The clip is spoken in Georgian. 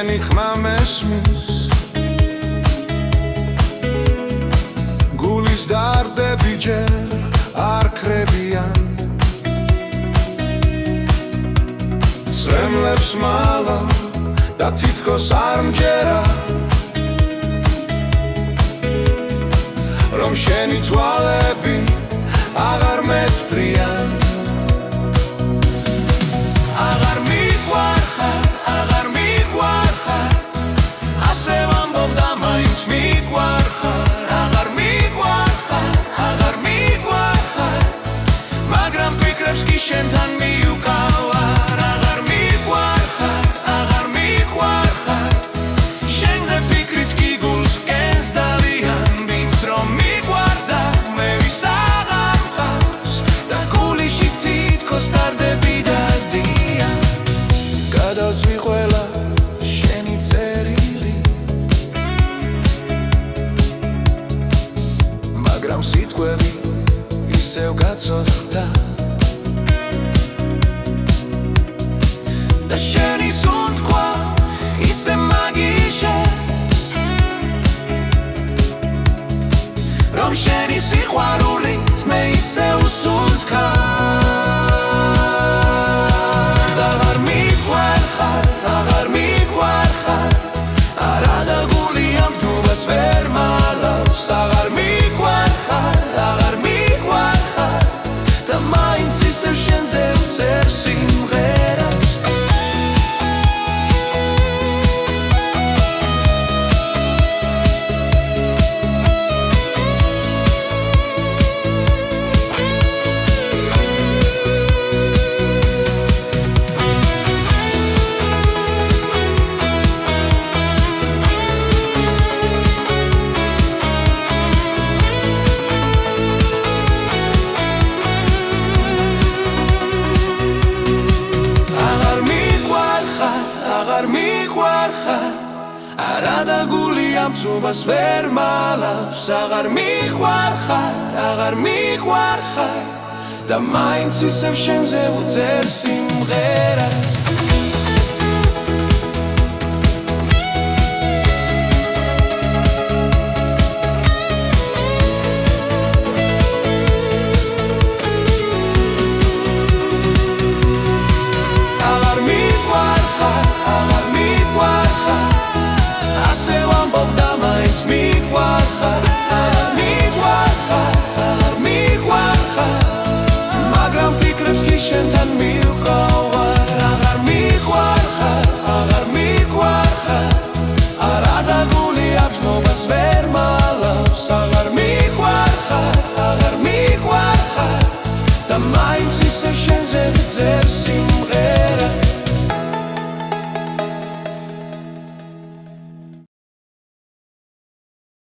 შენი ხმა მესმის გულის დარდები ჯერ არ ქრებიან წრემლებს მალა და თითქოს არ მჯერა რომ შენი თვალები აღარ მეტფრიან შენთან მიუკავარ აღარ მიყვარხარ აღარ მიყვარხარ შენზე ფიქრიც კი გულს კენს დავიან ვინც რომ მიყვარდა მე ვის აღარ მყავს და გულიში თითქოს დარდები დადიან გადავწვი ყველა შენი წერილი მაგრამ სიტყვები ისევ გაწოხდა და შენი სუნთქვა ისე მაგიშეს რომ შენი სიყვარულით მე ისე უსუნთქა აღარ მიყვარხარ აღარ მიყვარხარ არა და გული ამ თუბას ვერ მალავს აღარ მიყვარხარ აღარ მიყვარხარ და მაინც ისევ შენზე ვწერ სიმღერას არა და გული ამ თუბას ვერ მალავს აღარ მიყვარხარ და მაინც ისევ შენზე ვუძერ სიმღერას